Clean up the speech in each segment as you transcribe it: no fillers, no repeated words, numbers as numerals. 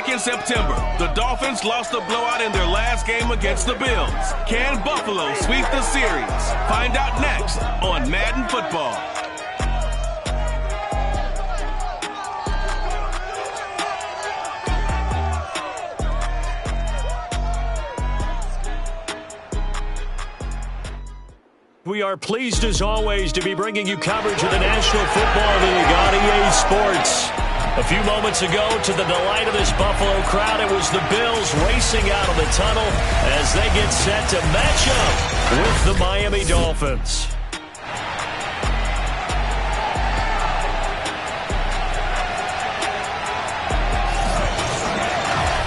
Back in September, the Dolphins lost a blowout in their last game against the Bills. Can Buffalo sweep the series? Find out next on Madden Football. We are pleased as always to be bringing you coverage of the National Football League on EA Sports. A few moments ago, to the delight of this Buffalo crowd, it was the Bills racing out of the tunnel as they get set to match up with the Miami Dolphins.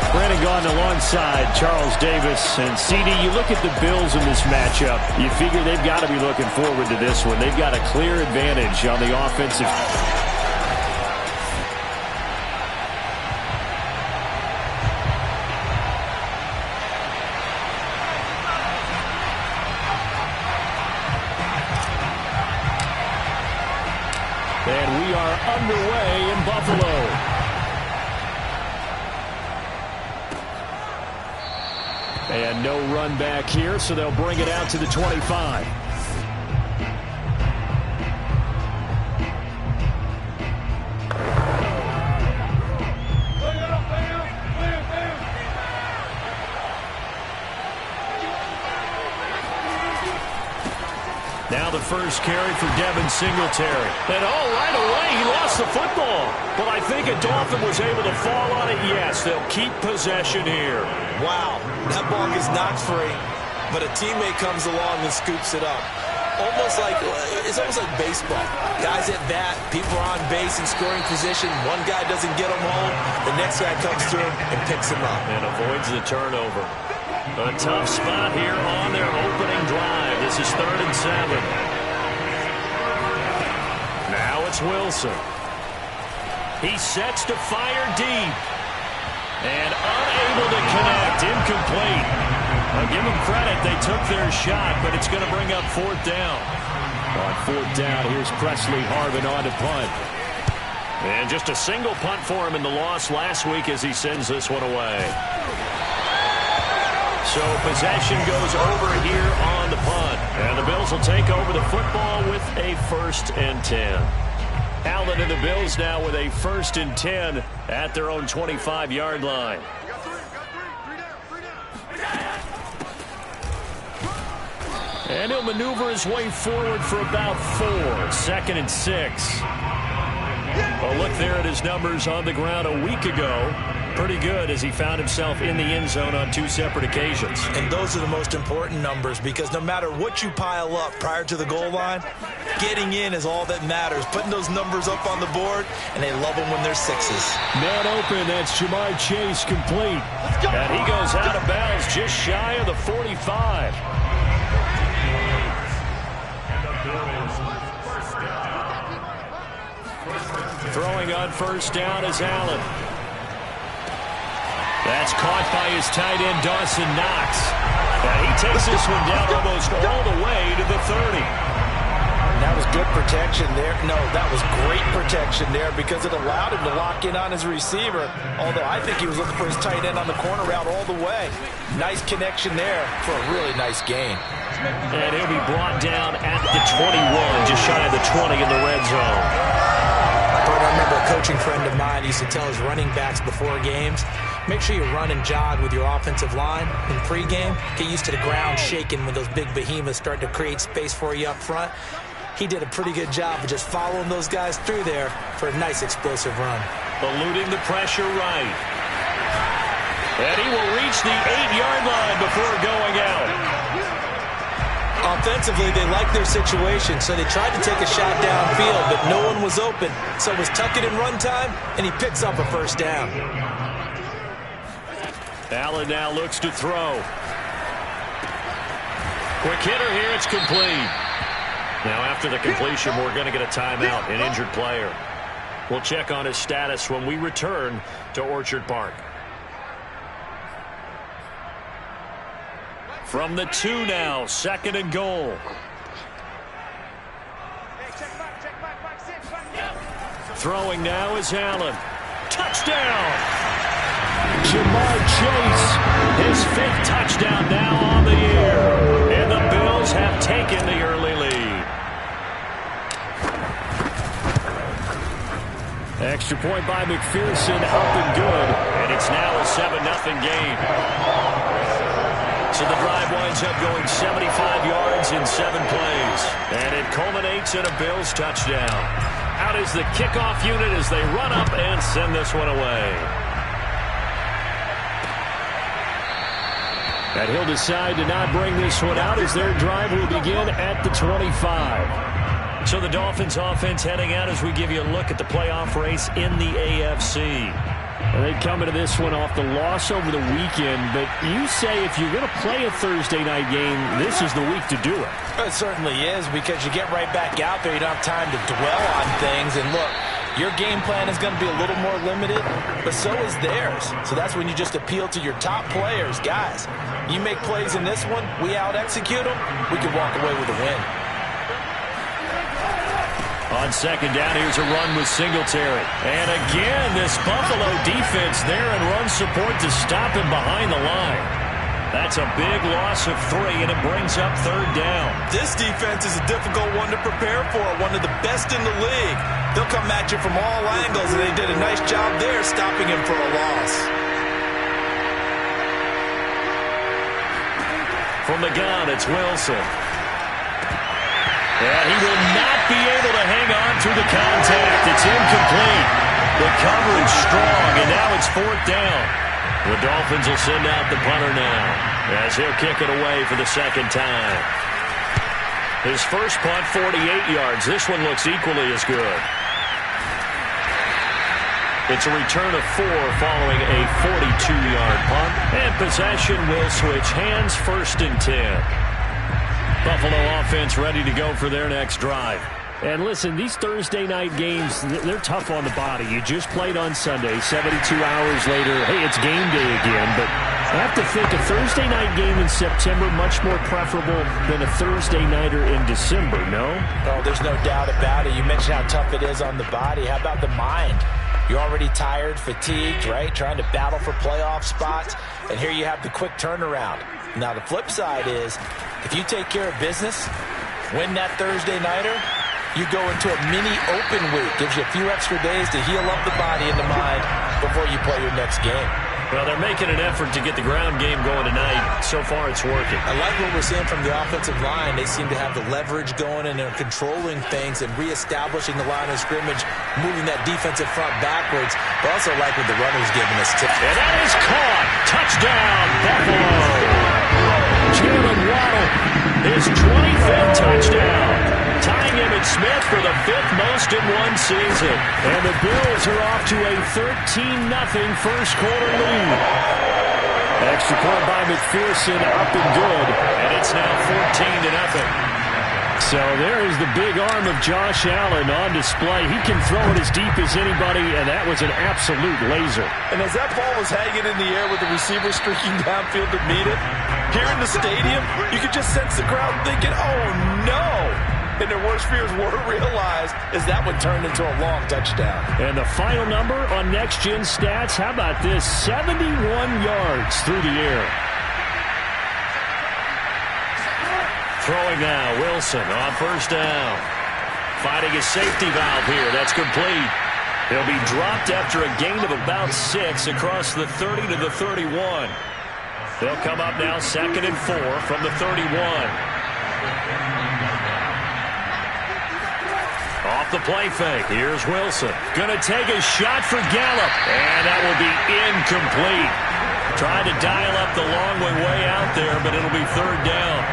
Brandon Gaudin alongside Charles Davis. And CD, you look at the Bills in this matchup, you figure they've got to be looking forward to this one. They've got a clear advantage on the offensive. And we are underway in Buffalo. And no run back here, so they'll bring it out to the 25. Now the first carry for Devin Singletary. And right away, he lost the football. But I think a Dolphin was able to fall on it. Yes, they'll keep possession here. Wow, that ball is not free, but a teammate comes along and scoops it up. It's almost like baseball. Guys at bat, people are on base in scoring position. One guy doesn't get him home. The next guy comes through and picks him up. And avoids the turnover. A tough spot here on their opening drive. This is 3rd and 7. Now it's Wilson. He sets to fire deep. And unable to connect. Incomplete. I'll give them credit. They took their shot, but it's going to bring up 4th down. On 4th down, here's Presley Harvin on to punt. And just a single punt for him in the loss last week as he sends this one away. So possession goes over here on the punt. And the Bills will take over the football with a 1st and 10. Allen and the Bills now with a 1st and 10 at their own 25-yard line. And he'll maneuver his way forward for about 4. 2nd and 6. A look there at his numbers on the ground a week ago. Pretty good as he found himself in the end zone on 2 separate occasions. And those are the most important numbers because no matter what you pile up prior to the goal line, getting in is all that matters. Putting those numbers up on the board, and they love them when they're 6s. Man open, that's Jamar Chase complete. And he goes out of bounds just shy of the 45. Throwing on 1st down is Allen. That's caught by his tight end, Dawson Knox. And he takes this one down almost all the way to the 30. That was good protection there. No, that was great protection there because it allowed him to lock in on his receiver. Although I think he was looking for his tight end on the corner route all the way. Nice connection there for a really nice gain. And he'll be brought down at the 21, just shy of the 20 in the red zone. I remember a coaching friend of mine used to tell his running backs before games, make sure you run and jog with your offensive line in pregame. Get used to the ground shaking when those big behemoths start to create space for you up front. He did a pretty good job of just following those guys through there for a nice explosive run. Eluding the pressure right. And he will reach the 8-yard line before going out. Offensively, they liked their situation, so they tried to take a shot downfield, but no one was open. So it was tuck it in run time, and he picks up a 1st down. Allen now looks to throw. Quick hitter here, it's complete. Now after the completion, we're going to get a timeout, an injured player. We'll check on his status when we return to Orchard Park. From the 2 now, 2nd and goal. Throwing now is Allen. Touchdown! Jamar Chase, his 5th touchdown now on the year. And the Bills have taken the early lead. Extra point by McPherson, up and good. And it's now a 7-0 game. So the drive winds up going 75 yards in 7 plays. And it culminates in a Bills touchdown. Out is the kickoff unit as they run up and send this one away. And he'll decide to not bring this one out as their drive will begin at the 25. So the Dolphins offense heading out as we give you a look at the playoff race in the AFC. And they come into this one off the loss over the weekend, but you say if you're going to play a Thursday night game, this is the week to do it. It certainly is, because you get right back out there. You don't have time to dwell on things. And look, your game plan is going to be a little more limited, but so is theirs. So that's when you just appeal to your top players. Guys, you make plays in this one, we out-execute them, we can walk away with a win. On second down, here's a run with Singletary. And again, this Buffalo defense there and run support to stop him behind the line. That's a big loss of 3, and it brings up 3rd down. This defense is a difficult one to prepare for, one of the best in the league. They'll come at you from all angles, and they did a nice job there stopping him for a loss. From the gun, it's Wilson. And he will not be able to hang on through the contact. It's incomplete. The coverage strong, and now it's 4th down. The Dolphins will send out the punter now as he'll kick it away for the 2nd time. His first punt, 48 yards. This one looks equally as good. It's a return of 4 following a 42-yard punt. And possession will switch hands, 1st and 10. Buffalo offense ready to go for their next drive. And listen, these Thursday night games, they're tough on the body. You just played on Sunday, 72 hours later, hey, it's game day again. But I have to think a Thursday night game in September much more preferable than a Thursday nighter in December, no? Oh, there's no doubt about it. You mentioned how tough it is on the body. How about the mind? You're already tired, fatigued, right? Trying to battle for playoff spots. And here you have the quick turnaround. Now, the flip side is, if you take care of business, win that Thursday nighter, you go into a mini open week. Gives you a few extra days to heal up the body and the mind before you play your next game. Well, they're making an effort to get the ground game going tonight. So far, it's working. I like what we're seeing from the offensive line. They seem to have the leverage going, and they're controlling things and reestablishing the line of scrimmage, moving that defensive front backwards. But also like what the runner's giving us, too. And that is caught. Touchdown, Buffalo. Jalen Waddle, his 25th touchdown, tying Emmitt Smith for the 5th most in one season. And the Bills are off to a 13-0 first quarter lead. Extra point by McPherson, up and good, and it's now 14-0. So there is the big arm of Josh Allen on display. He can throw it as deep as anybody, and that was an absolute laser. And as that ball was hanging in the air with the receiver streaking downfield to meet it, here in the stadium, you could just sense the crowd thinking, oh, no. And their worst fears were realized as that one turned into a long touchdown. And the final number on Next Gen Stats, how about this? 71 yards through the air. Throwing now, Wilson on first down. Fighting a safety valve here. That's complete. He'll be dropped after a gain of about 6 across the 30 to the 31. They'll come up now 2nd and 4 from the 31. Off the play fake. Here's Wilson. Going to take a shot for Gallup. And that will be incomplete. Trying to dial up the long way out there, but it'll be 3rd down.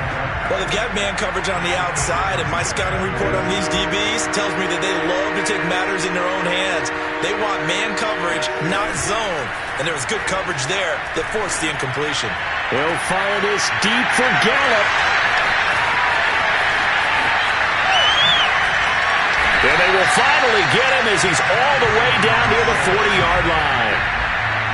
Well, they've got man coverage on the outside, and my scouting report on these DBs tells me that they love to take matters in their own hands. They want man coverage, not zone. And there was good coverage there that forced the incompletion. They'll fire this deep for Gallup. And they will finally get him as he's all the way down near the 40-yard line.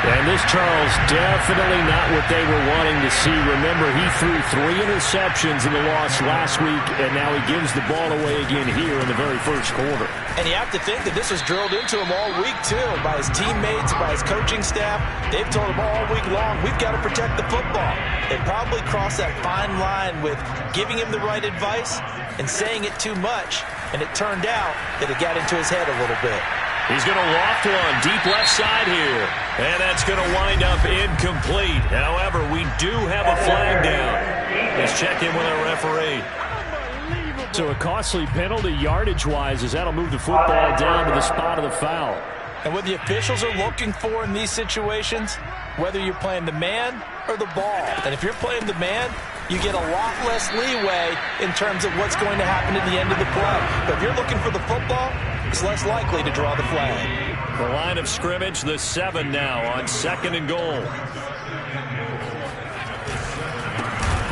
And this, Charles, definitely not what they were wanting to see. Remember, he threw 3 interceptions in the loss last week, and now he gives the ball away again here in the very first quarter. And you have to think that this was drilled into him all week, too, by his teammates, by his coaching staff. They've told him all week long, we've got to protect the football. They probably crossed that fine line with giving him the right advice and saying it too much, and it turned out that it got into his head a little bit. He's going to loft one deep left side here. And that's going to wind up incomplete. However, we do have a flag down. Let's check in with our referee. So a costly penalty yardage-wise as that'll move the football down to the spot of the foul. And what the officials are looking for in these situations, whether you're playing the man or the ball. And if you're playing the man, you get a lot less leeway in terms of what's going to happen at the end of the play. But if you're looking for the football, it's less likely to draw the flag. The line of scrimmage, the 7 now on 2nd and goal.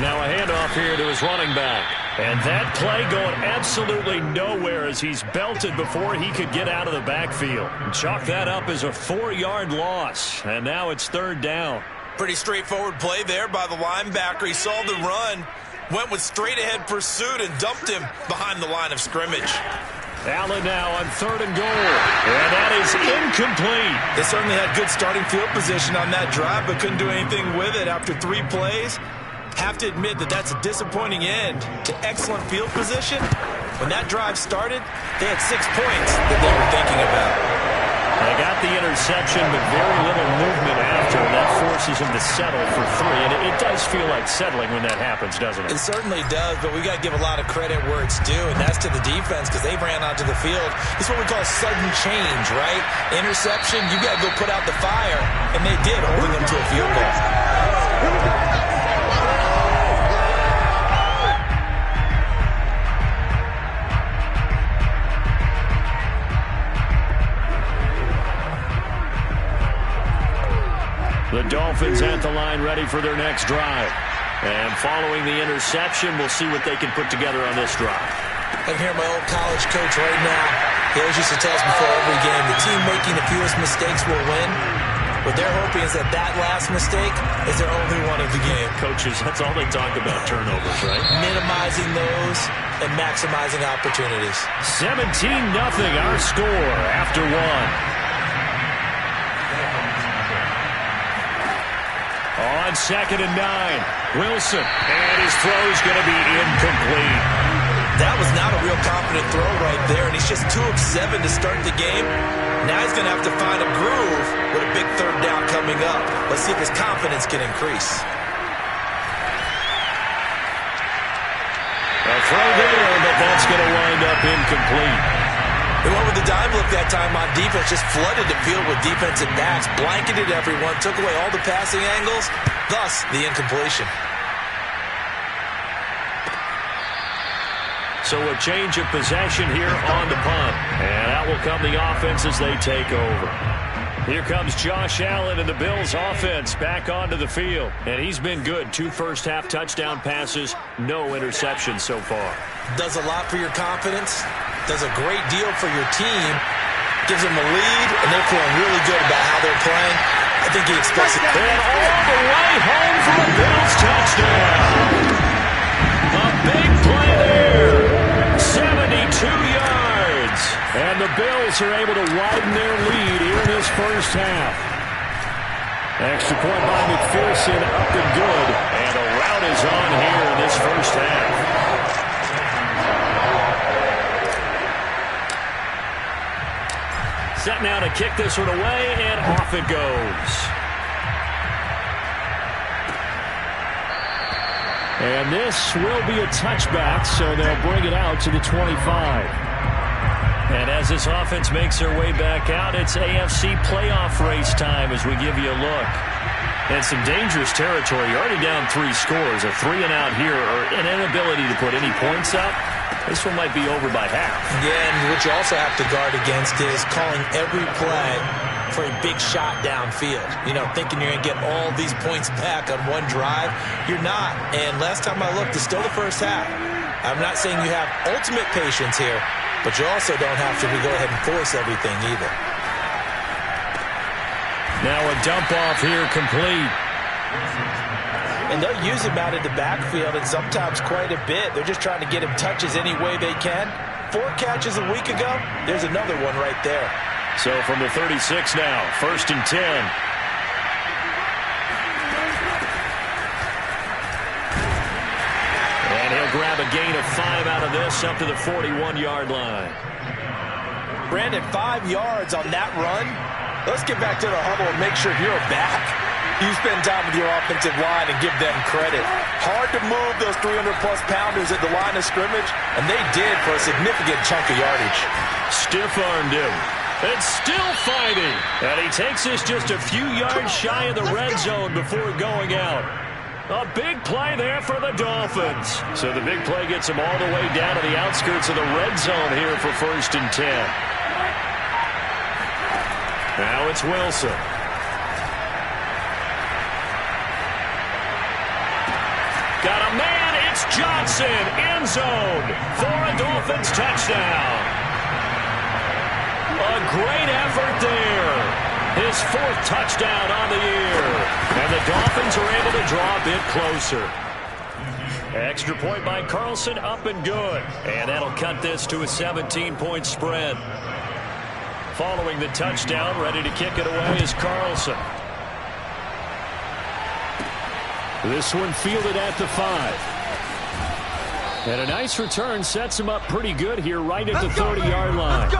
Now a handoff here to his running back. And that play going absolutely nowhere as he's belted before he could get out of the backfield. Chalk that up as a 4-yard loss. And now it's 3rd down. Pretty straightforward play there by the linebacker. He saw the run, went with straight-ahead pursuit, and dumped him behind the line of scrimmage. Allen now on 3rd and goal. And that is incomplete. They certainly had good starting field position on that drive, but couldn't do anything with it after 3 plays. Have to admit that that's a disappointing end to excellent field position. When that drive started, they had 6 points that they were thinking about. They got the interception, but very little movement after, and that forces him to settle for 3. And it does feel like settling when that happens, doesn't it? It certainly does, but we got to give a lot of credit where it's due, and that's to the defense because they ran onto the field. It's what we call sudden change, right? Interception, you got to go put out the fire, and they did, holding them to a field goal. The Dolphins at the line ready for their next drive. And following the interception, we'll see what they can put together on this drive. I can hear my old college coach right now. He always used to tell us before every game, the team making the fewest mistakes will win. What they're hoping is that that last mistake is their only one of the game. Coaches, that's all they talk about, turnovers, right? Minimizing those and maximizing opportunities. 17-0 our score after 1. On 2nd and 9, Wilson, and his throw's going to be incomplete. That was not a real confident throw right there, and he's just 2 of 7 to start the game. Now he's going to have to find a groove with a big 3rd down coming up. Let's see if his confidence can increase. A throw there, but that's going to wind up incomplete. They went with the dime look that time on defense, just flooded the field with defensive backs, blanketed everyone, took away all the passing angles, thus the incompletion. So a change of possession here on the punt. And out will come the offense as they take over. Here comes Josh Allen and the Bills offense back onto the field. And he's been good. 2 first-half touchdown passes, no interceptions so far. Does a lot for your confidence, does a great deal for your team, gives them a lead, and they're feeling really good about how they're playing. I think he expects it. And all the way home for a Bills touchdown. A big play there. 72 yards. And the Bills are able to widen their lead here in this first half. Extra point by McPherson, up and good. And a rout is on here in this first half. Set now to kick this one away, and off it goes. And this will be a touchback, so they'll bring it out to the 25. And as this offense makes their way back out, it's AFC playoff race time as we give you a look. And some dangerous territory. You're already down 3 scores. A 3-and-out here, or an inability to put any points up. This one might be over by half. Yeah, and what you also have to guard against is calling every play for a big shot downfield. You know, thinking you're going to get all these points back on one drive. You're not. And last time I looked, it's still the first half. I'm not saying you have ultimate patience here, but you also don't have to go ahead and force everything either. Now a dump off here complete. And they'll use him out in the backfield, and sometimes quite a bit. They're just trying to get him touches any way they can. 4 catches a week ago, there's another one right there. So from the 36 now, 1st and 10. And he'll grab a gain of 5 out of this up to the 41-yard line. Brandon, 5 yards on that run. Let's get back to the huddle and make sure you're back. You spend time with your offensive line and give them credit. Hard to move those 300-plus pounders at the line of scrimmage, and they did for a significant chunk of yardage. Stiff-armed him. And still fighting. And he takes us just a few yards shy of the red zone before going out. A big play there for the Dolphins. So the big play gets them all the way down to the outskirts of the red zone here for 1st and 10. Now it's Wilson. Got a man, it's Johnson, end zone for a Dolphins touchdown. A great effort there. His 4th touchdown on the year. And the Dolphins are able to draw a bit closer. Extra point by Carlson, up and good. And that'll cut this to a 17-point spread. Following the touchdown, ready to kick it away is Carlson. This one fielded at the 5. And a nice return sets him up pretty good here right at the 30-yard line.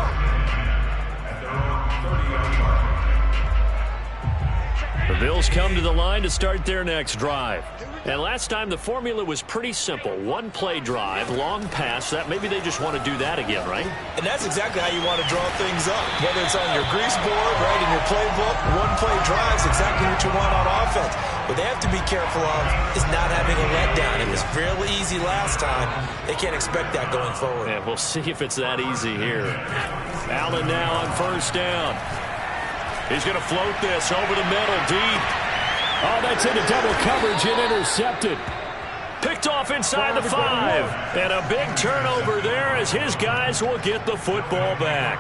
The Bills come to the line to start their next drive. And last time the formula was pretty simple. 1-play drive, long pass. That maybe they just want to do that again, right? And that's exactly how you want to draw things up. Whether it's on your grease board, right, in your playbook, 1-play drive is exactly what you want on offense. What they have to be careful of is not having a letdown. It was fairly easy last time. They can't expect that going forward. Yeah, we'll see if it's that easy here. Allen now on 1st down. He's going to float this over the middle, deep. Oh, that's into double coverage and intercepted. Picked off inside the 5. And a big turnover there as his guys will get the football back.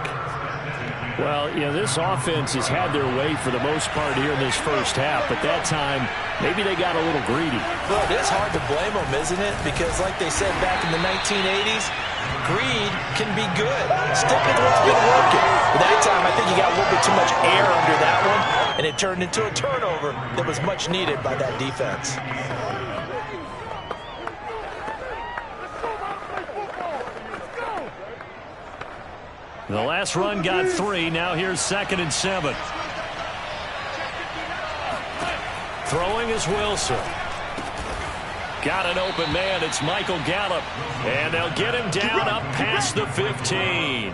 Well, you know, this offense has had their way for the most part here in this first half, but that time, maybe they got a little greedy. Well, it is hard to blame them, isn't it? Because like they said back in the 1980s, greed can be good. Stick with what's been working. But that time, I think you got a little bit too much air under that one, and it turned into a turnover that was much needed by that defense. The last run got 3. Now here's 2nd and 7. Throwing is Wilson. Got an open man. It's Michael Gallup. And they'll get him down up past the 15.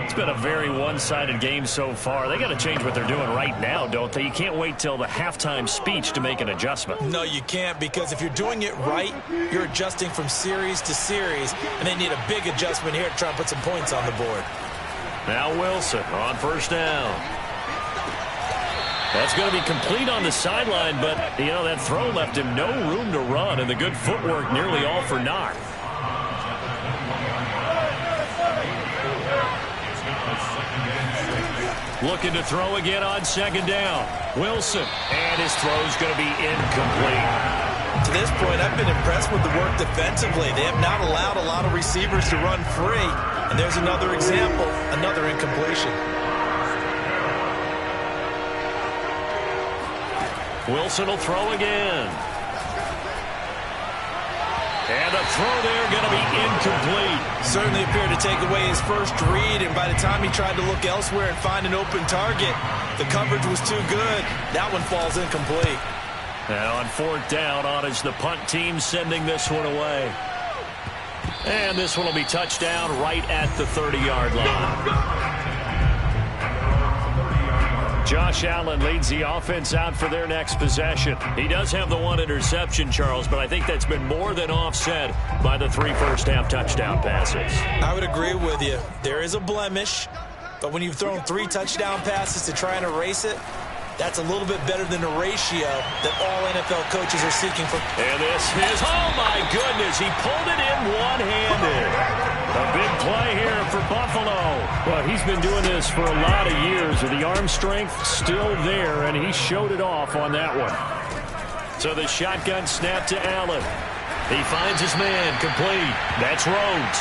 It's been a very one-sided game so far. They got to change what they're doing right now, don't they? You can't wait till the halftime speech to make an adjustment. No, you can't, because if you're doing it right, you're adjusting from series to series, and they need a big adjustment here to try and put some points on the board. Now Wilson on 1st down. That's going to be complete on the sideline, but, you know, that throw left him no room to run, and the good footwork nearly all for naught. Looking to throw again on 2nd down. Wilson, and his throw's going to be incomplete. To this point, I've been impressed with the work defensively. They have not allowed a lot of receivers to run free, and there's another example, another incompletion. Wilson will throw again. And a throw there going to be incomplete. Certainly appeared to take away his first read, and by the time he tried to look elsewhere and find an open target, the coverage was too good. That one falls incomplete. Now on 4th down, on is the punt team sending this one away. And this one will be touchdown right at the 30-yard line. Josh Allen leads the offense out for their next possession. He does have the 1 interception, Charles, but I think that's been more than offset by the 3 first-half touchdown passes. I would agree with you. There is a blemish, but when you've thrown 3 touchdown passes to try and erase it, that's a little bit better than the ratio that all NFL coaches are seeking for. And this is, oh my goodness, he pulled it in one-handed. A big play here for for Buffalo. Well, he's been doing this for a lot of years with the arm strength still there, and he showed it off on that one. So the shotgun snap to Allen. He finds his man, complete. That's Rhodes.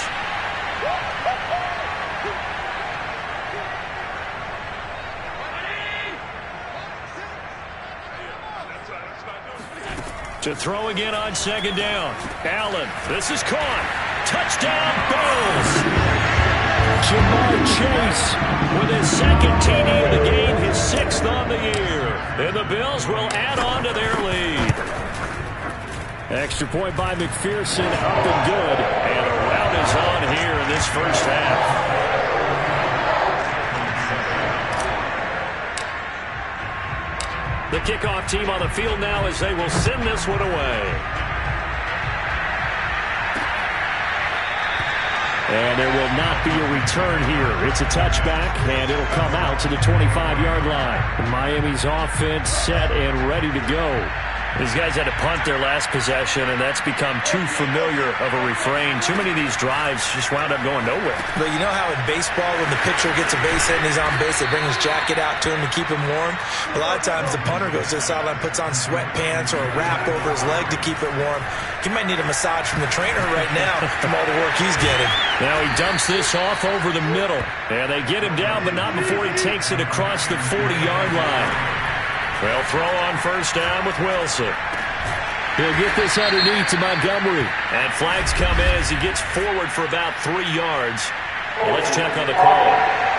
To throw again on second down. Allen, this is caught. Touchdown, Bills. Jamar Chase with his second TD of the game, his 6th on the year. And the Bills will add on to their lead. Extra point by McPherson, up and good. And a rout is on here in this first half. The kickoff team on the field now as they will send this one away. And there will not be a return here. It's a touchback, and it'll come out to the 25-yard line. Miami's offense set and ready to go. These guys had to punt their last possession, and that's become too familiar of a refrain. Too many of these drives just wound up going nowhere. But you know how in baseball, when the pitcher gets a base hit and he's on base, they bring his jacket out to him to keep him warm? A lot of times the punter goes to the sideline, puts on sweatpants or a wrap over his leg to keep it warm. He might need a massage from the trainer right now from all the work he's getting. Now he dumps this off over the middle. And they get him down, but not before he takes it across the 40-yard line. They'll throw on first down with Wilson. He'll get this underneath to Montgomery. And flags come in as he gets forward for about 3 yards. Well, let's check on the call.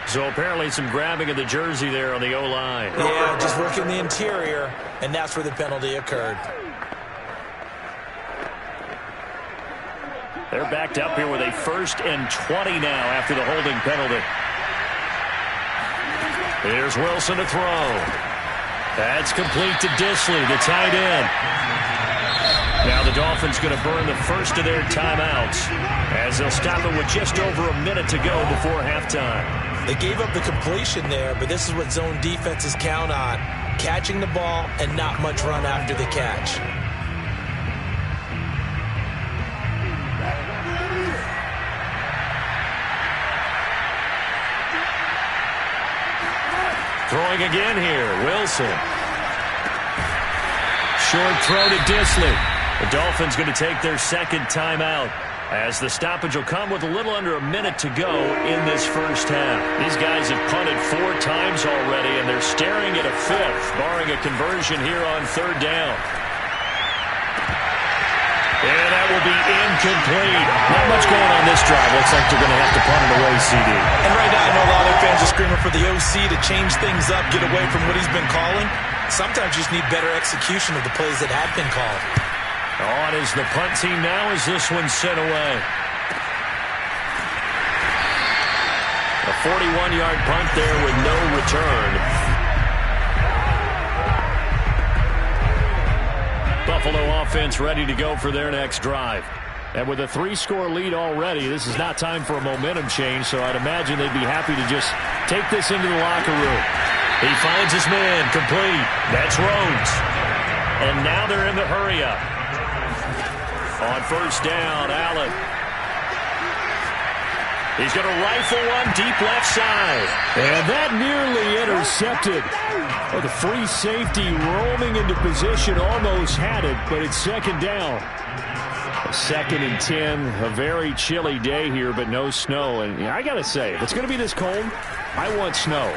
So apparently some grabbing of the jersey there on the O-line. Yeah, just working the interior, and that's where the penalty occurred. They're backed up here with a 1st and 20 now after the holding penalty. Here's Wilson to throw. That's complete to Disley, the tight end. Now the Dolphins going to burn the first of their timeouts as they'll stop it with just over a minute to go before halftime. They gave up the completion there, but this is what zone defenses count on. Catching the ball and not much run after the catch. Throwing again here, Wilson. Short throw to Disley. The Dolphins going to take their second timeout as the stoppage will come with a little under a minute to go in this first half. These guys have punted 4 times already, and they're staring at a 5th, barring a conversion here on 3rd down. And that will be incomplete. Not much going on this drive. Looks like they're going to have to punt it away, CD. And right now, I know a lot of their fans are screaming for the OC to change things up, get away from what he's been calling. Sometimes you just need better execution of the plays that have been called. On is the punt team now as this one's sent away. A 41-yard punt there with no return. Buffalo offense ready to go for their next drive. And with a 3-score lead already, this is not time for a momentum change, so I'd imagine they'd be happy to just take this into the locker room. He finds his man, complete. That's Rhodes. And now they're in the hurry-up. On first down, Allen. He's going to rifle one deep left side. And that nearly intercepted. Oh, the free safety roaming into position almost had it, but it's second down. A 2nd and 10, a very chilly day here, but no snow. And I got to say, if it's going to be this cold, I want snow.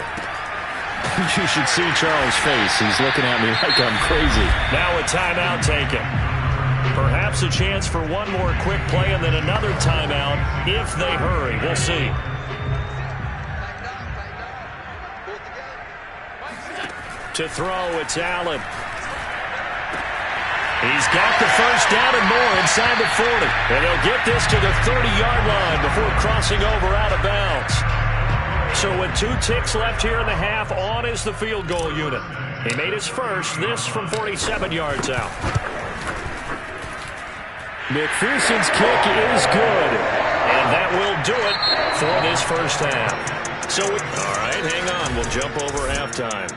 You should see Charles' face. He's looking at me like I'm crazy. Now a timeout taken. Perhaps a chance for one more quick play and then another timeout if they hurry. We'll see. To throw, it's Allen. He's got the first down and more inside the 40. And he'll get this to the 30-yard line before crossing over out of bounds. So with 2 ticks left here in the half, on is the field goal unit. He made his first, this from 47 yards out. McPherson's kick is good. And that will do it for this first half. All right, hang on. We'll jump over halftime.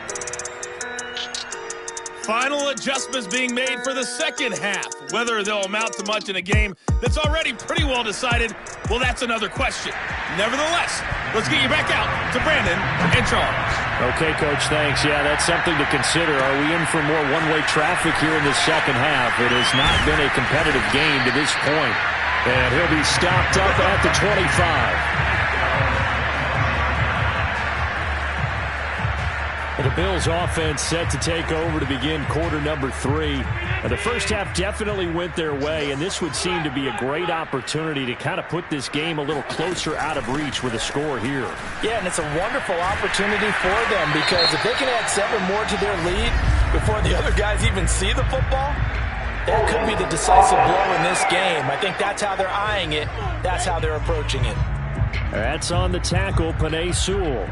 Final adjustments being made for the second half. Whether they'll amount to much in a game that's already pretty well decided, well, that's another question. Nevertheless, let's get you back out to Brandon and Charles. Okay, Coach, thanks. Yeah, that's something to consider. Are we in for more one-way traffic here in the second half? It has not been a competitive game to this point. And he'll be stopped up at the 25. The Bills offense set to take over to begin quarter number 3. And the first half definitely went their way, and this would seem to be a great opportunity to kind of put this game a little closer out of reach with a score here. Yeah, and it's a wonderful opportunity for them because if they can add 7 more to their lead before the other guys even see the football, that could be the decisive blow in this game. I think that's how they're eyeing it. That's how they're approaching it. That's on the tackle, Penei Sewell.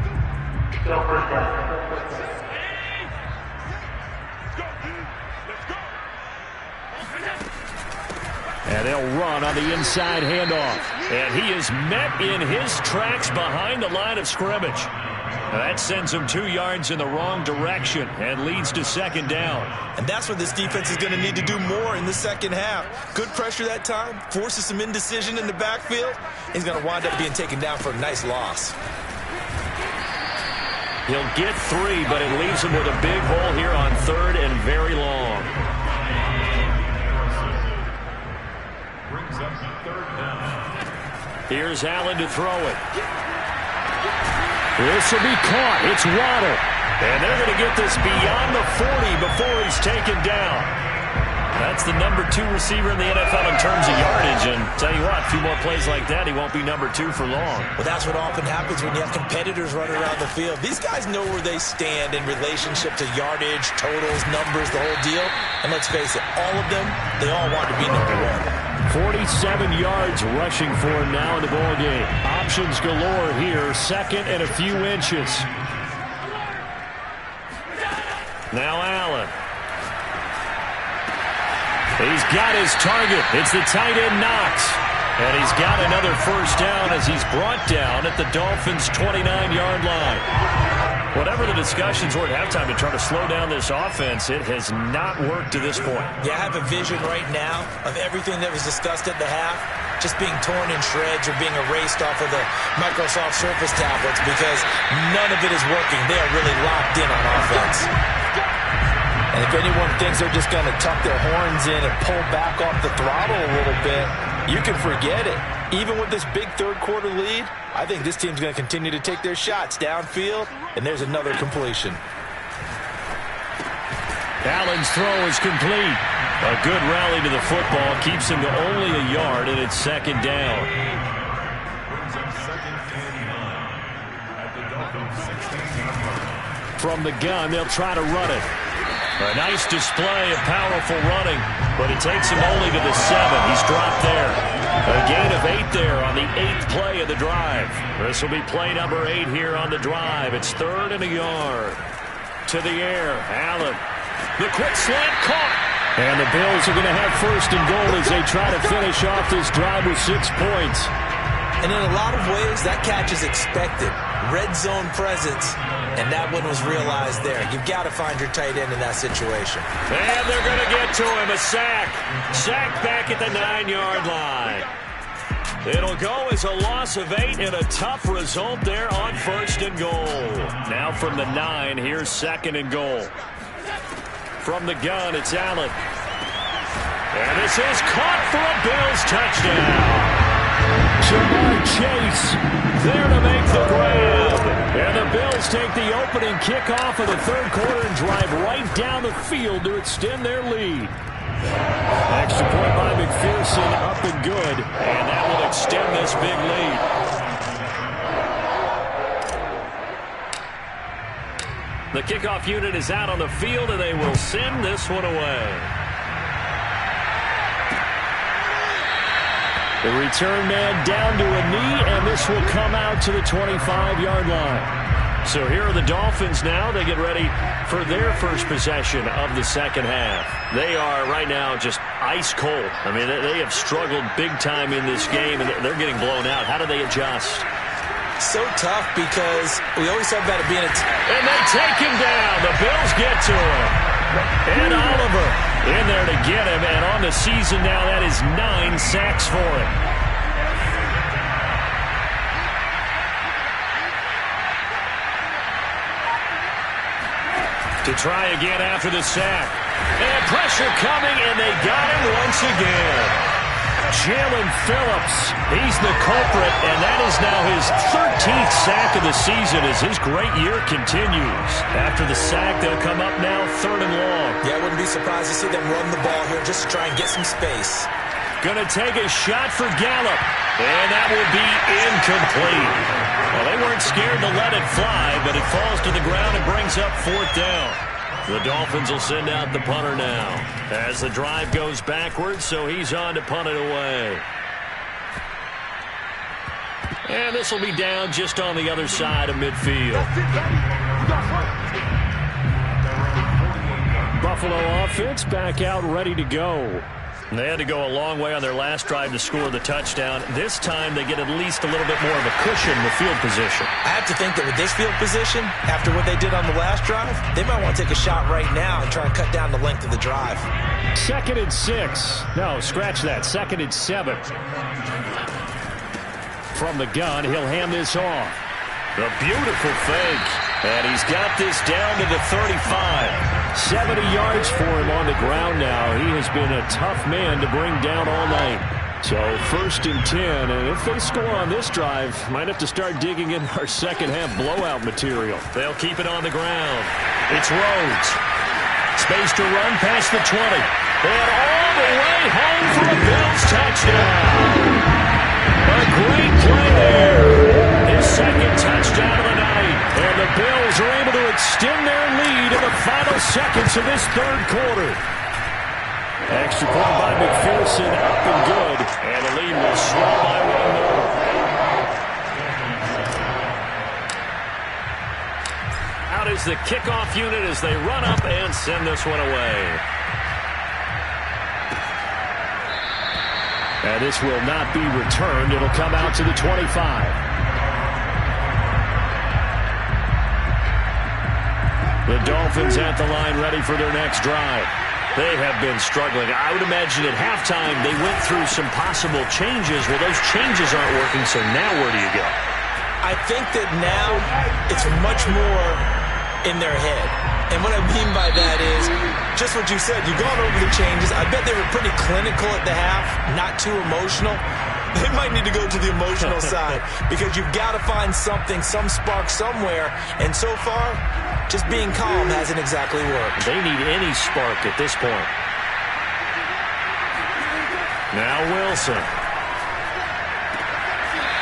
And they'll run on the inside handoff. And he is met in his tracks behind the line of scrimmage. Now that sends him 2 yards in the wrong direction and leads to second down. And that's what this defense is going to need to do more in the second half. Good pressure that time, forces some indecision in the backfield. He's going to wind up being taken down for a nice loss. He'll get 3, but it leaves him with a big hole here on 3rd and very long. Here's Allen to throw it. This will be caught. It's Waddle. And they're going to get this beyond the 40 before he's taken down. That's the number 2 receiver in the NFL in terms of yardage. And tell you what, a few more plays like that, he won't be number 2 for long. Well, that's what often happens when you have competitors running around the field. These guys know where they stand in relationship to yardage, totals, numbers, the whole deal. And let's face it, all of them, they all want to be number 1. 47 yards rushing for him now in the ball game. Options galore here. 2nd and a few inches. Now Allen. He's got his target. It's the tight end Knox. And he's got another first down as he's brought down at the Dolphins' 29-yard line. Whatever the discussions were at halftime to try to slow down this offense, it has not worked to this point. Yeah, I have a vision right now of everything that was discussed at the half just being torn in shreds or being erased off of the Microsoft Surface tablets because none of it is working. They are really locked in on offense. And if anyone thinks they're just going to tuck their horns in and pull back off the throttle a little bit, you can forget it. Even with this big third-quarter lead, I think this team's going to continue to take their shots downfield, and there's another completion. Allen's throw is complete. A good rally to the football keeps him to only a yard, and it's second down. From the gun, they'll try to run it. A nice display of powerful running, but it takes him only to the 7. He's dropped there. A gain of 8 there on the 8th play of the drive. This will be play number 8 here on the drive. It's 3rd and a yard. To the air, Allen. The quick slant caught. And the Bills are going to have 1st and goal as they try to finish off this drive with 6 points. And in a lot of ways, that catch is expected. Red zone presence, and that one was realized there. You've got to find your tight end in that situation. And they're going to get to him. A sack. Sack back at the 9-yard line. It'll go as a loss of 8 and a tough result there on 1st and goal. Now from the 9, here's 2nd and goal. From the gun, it's Allen. And this is caught for a Bills touchdown. Jamar Chase there to make the grab. And the Bills take the opening kickoff of the 3rd quarter and drive right down the field to extend their lead. Extra point by McPherson, up and good. And that will extend this big lead. The kickoff unit is out on the field, and they will send this one away. The return man down to a knee, and this will come out to the 25-yard line. So here are the Dolphins now. They get ready for their first possession of the second half. They are right now just ice cold. I mean, they have struggled big time in this game, and they're getting blown out. How do they adjust? So tough because we always talk about it being and they take him down. The Bills get to him. And Oliver in there to get him. And on the season now, that is 9 sacks for him. To try again after the sack. And pressure coming, and they got him once again. Jalen Phillips, he's the culprit, and that is now his 13th sack of the season as his great year continues. After the sack, they'll come up now 3rd and long. Yeah, I wouldn't be surprised to see them run the ball here just to try and get some space. Going to take a shot for Gallup, and that will be incomplete. Well, they weren't scared to let it fly, but it falls to the ground and brings up 4th down. The Dolphins will send out the punter now as the drive goes backwards, so he's on to punt it away. And this will be down just on the other side of midfield. Buffalo offense back out ready to go. They had to go a long way on their last drive to score the touchdown. This time they get at least a little bit more of a cushion with field position. I have to think that with this field position, after what they did on the last drive, they might want to take a shot right now and try and cut down the length of the drive. 2nd and 6. No, scratch that. 2nd and 7. From the gun, he'll hand this off. A beautiful fake. And he's got this down to the 35. 70 yards for him on the ground now. He has been a tough man to bring down all night. So 1st and 10, and if they score on this drive, might have to start digging in our second half blowout material. They'll keep it on the ground. It's Rhodes. Space to run past the 20. And all the way home for a Bills touchdown. A great play there. His 2nd touchdown of the night. And the Bills are able to extend their lead in the final seconds of this 3rd quarter. Extra point by McPherson, up and good. And the lead will slow by 1 more. Out is the kickoff unit as they run up and send this one away. And this will not be returned. It'll come out to the 25. The Dolphins at the line ready for their next drive. They have been struggling. I would imagine at halftime they went through some possible changes. Well, those changes aren't working, so now where do you go? I think that now it's much more in their head. And what I mean by that is just what you said. You've gone over the changes. I bet they were pretty clinical at the half, not too emotional. They might need to go to the emotional side because you've got to find something, some spark somewhere. And so far, just being calm hasn't exactly worked. They need any spark at this point. Now Wilson.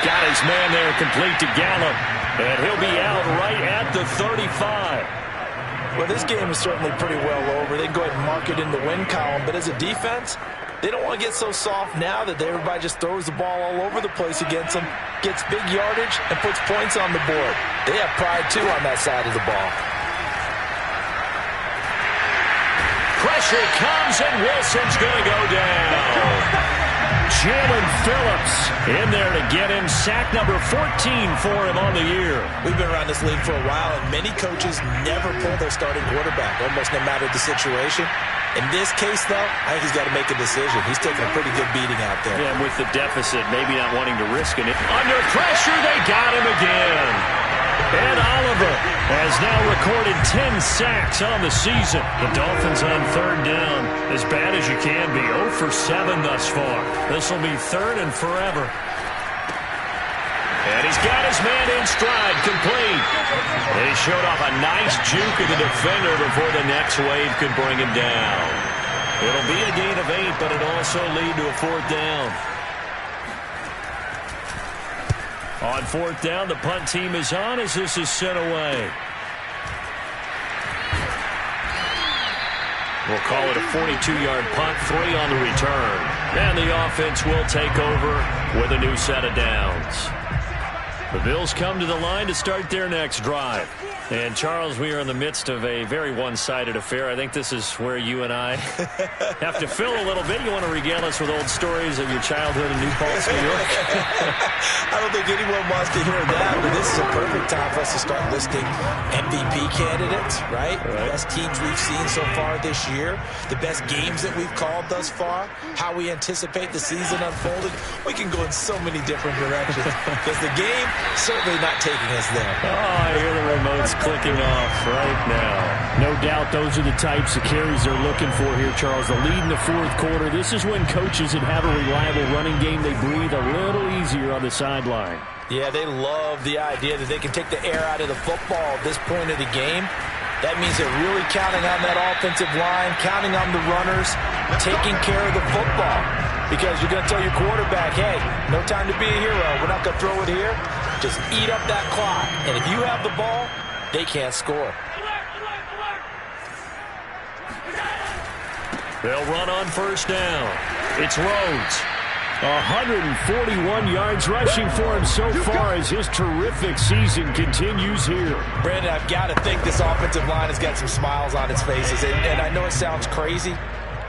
Got his man there complete to Gallup. And he'll be out right at the 35. Well, this game is certainly pretty well over. They can go ahead and mark it in the win column. But as a defense, they don't want to get so soft now that everybody just throws the ball all over the place against them, gets big yardage, and puts points on the board. They have pride, too, on that side of the ball. Pressure comes, and Wilson's going to go down. Jalen Phillips in there to get him. Sack number 14 for him on the year. We've been around this league for a while, and many coaches never pull their starting quarterback, almost no matter the situation. In this case, though, I think he's got to make a decision. He's taking a pretty good beating out there. Yeah, with the deficit, maybe not wanting to risk it. Under pressure, they got him again. And Oliver has now recorded 10 sacks on the season. The Dolphins on 3rd down. As bad as you can be. 0 for 7 thus far. This will be 3rd and forever. And he's got his man in stride, complete. And he showed off a nice juke of the defender before the next wave could bring him down. It'll be a gain of 8, but it'll also lead to a 4th down. On 4th down, the punt team is on as this is sent away. We'll call it a 42-yard punt, 3 on the return. And the offense will take over with a new set of downs. The Bills come to the line to start their next drive. And, Charles, we are in the midst of a very one-sided affair. I think this is where you and I have to fill a little bit. You want to regale us with old stories of your childhood in New Paltz, New York? I don't think anyone wants to hear that, but this is a perfect time for us to start listing MVP candidates, right? The best teams we've seen so far this year, the best games that we've called thus far, how we anticipate the season unfolding. We can go in so many different directions because the game certainly not taking us there. Oh, I hear the remotes clicking off right now. No doubt those are the types of carries they're looking for here, Charles. The lead in the fourth quarter. This is when coaches that have a reliable running game, they breathe a little easier on the sideline. Yeah, they love the idea that they can take the air out of the football at this point of the game. That means they're really counting on that offensive line, counting on the runners, taking care of the football. Because you're going to tell your quarterback, hey, no time to be a hero. We're not going to throw it here. Just eat up that clock. And if you have the ball, they can't score. They'll run on first down. It's Rhodes. 141 yards rushing for him so far as his terrific season continues here. Brandon, I've got to think this offensive line has got some smiles on its faces. And I know it sounds crazy,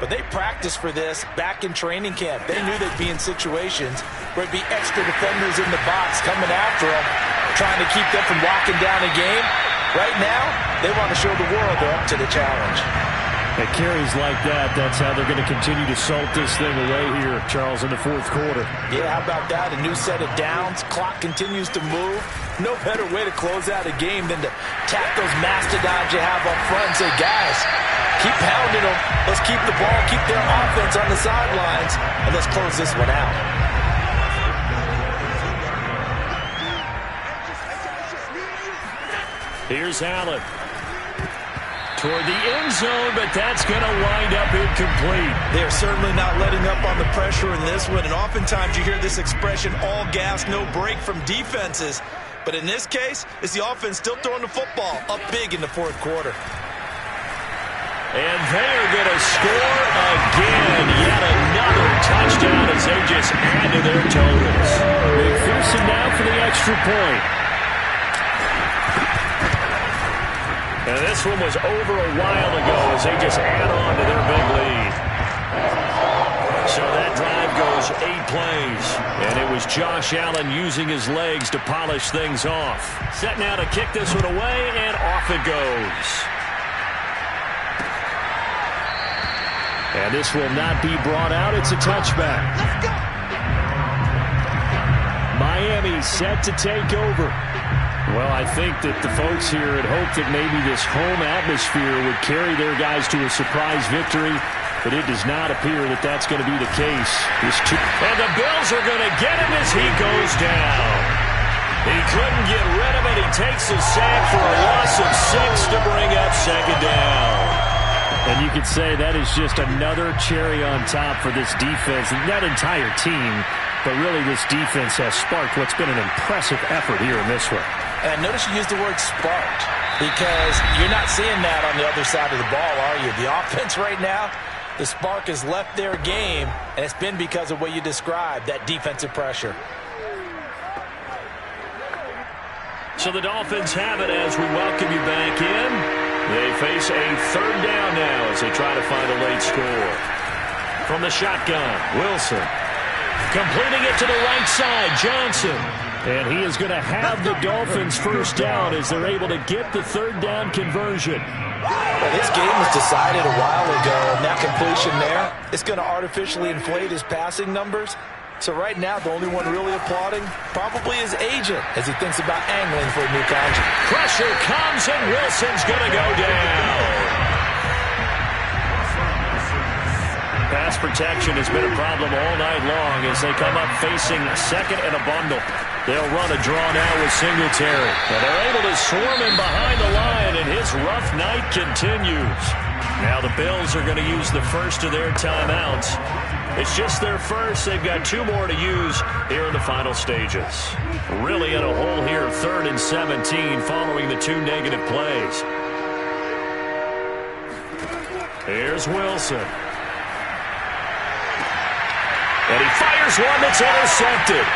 but they practiced for this back in training camp. They knew they'd be in situations where it'd be extra defenders in the box coming after them, trying to keep them from locking down a game. Right now, they want to show the world they're up to the challenge. At carries like that, that's how they're going to continue to salt this thing away here, Charles, in the fourth quarter. Yeah, how about that? A new set of downs. Clock continues to move. No better way to close out a game than to tap those mastodons you have up front and say, guys, keep pounding them. Let's keep the ball, keep their offense on the sidelines, and let's close this one out. Here's Allen. Toward the end zone, but that's going to wind up incomplete. They are certainly not letting up on the pressure in this one, and oftentimes you hear this expression, all gas, no break from defenses. But in this case, it's the offense still throwing the football up big in the fourth quarter. And they are going to score again. Yet another touchdown as they just add to their totals. McPherson now for the extra point. And this one was over a while ago as they just add on to their big lead. So that drive goes 8 plays. And it was Josh Allen using his legs to polish things off. Set now to kick this one away, and off it goes. And this will not be brought out. It's a touchback. Let's go. Miami set to take over. Well, I think that the folks here had hoped that maybe this home atmosphere would carry their guys to a surprise victory, but it does not appear that that's going to be the case. And the Bills are going to get him as he goes down. He couldn't get rid of it. He takes a sack for a loss of 6 to bring up second down. And you could say that is just another cherry on top for this defense. That entire team, but really this defense has sparked what's been an impressive effort here in this one. And notice you use the word sparked because you're not seeing that on the other side of the ball, are you? The offense right now, the spark has left their game, and it's been because of what you described, that defensive pressure. So the Dolphins have it as we welcome you back in. They face a third down now as they try to find a late score. From the shotgun, Wilson. Completing it to the right side, Johnson. And he is going to have the Dolphins first down as they're able to get the third down conversion. Well, this game was decided a while ago, and that completion there, it's going to artificially inflate his passing numbers. So right now, the only one really applauding probably his agent as he thinks about angling for a new contract. Pressure comes, and Wilson's going to go down. Pass protection has been a problem all night long as they come up facing second and a bundle. They'll run a draw now with Singletary. And they're able to swarm him behind the line, and his rough night continues. Now the Bills are going to use the first of their timeouts. It's just their first. They've got 2 more to use here in the final stages. Really in a hole here, 3rd and 17 following the 2 negative plays. Here's Wilson. And he fires one that's intercepted.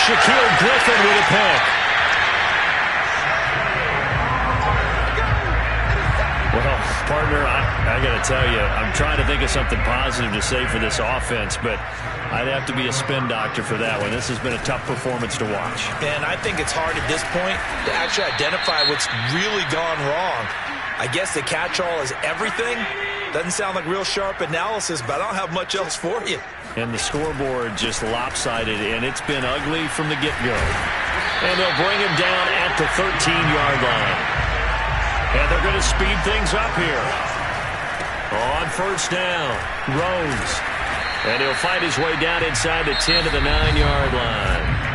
Shaquille Griffin with a pick. Well, partner, I got to tell you, I'm trying to think of something positive to say for this offense, but I'd have to be a spin doctor for that one. This has been a tough performance to watch. And I think it's hard at this point to actually identify what's really gone wrong. I guess the catch-all is everything. Doesn't sound like real sharp analysis, but I don't have much else for you. And the scoreboard just lopsided, and it's been ugly from the get-go. And they'll bring him down at the 13-yard line. And they're going to speed things up here. On first down, Rose. And he'll find his way down inside the 10 to the 9-yard line.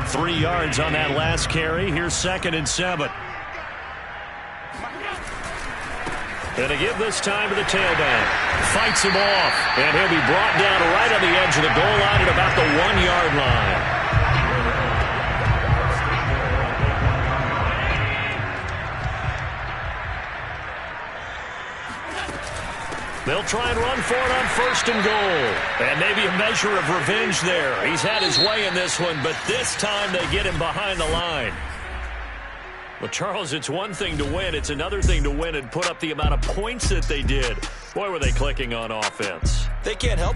Three yards on that last carry. Here's 2nd and 7. And to give this time to the tailback. Fights him off. And he'll be brought down right on the edge of the goal line at about the 1-yard line. They'll try and run for it on 1st and goal. And maybe a measure of revenge there. He's had his way in this one, but this time they get him behind the line. Well, Charles, it's one thing to win. It's another thing to win and put up the amount of points that they did. Boy, were they clicking on offense. They can't help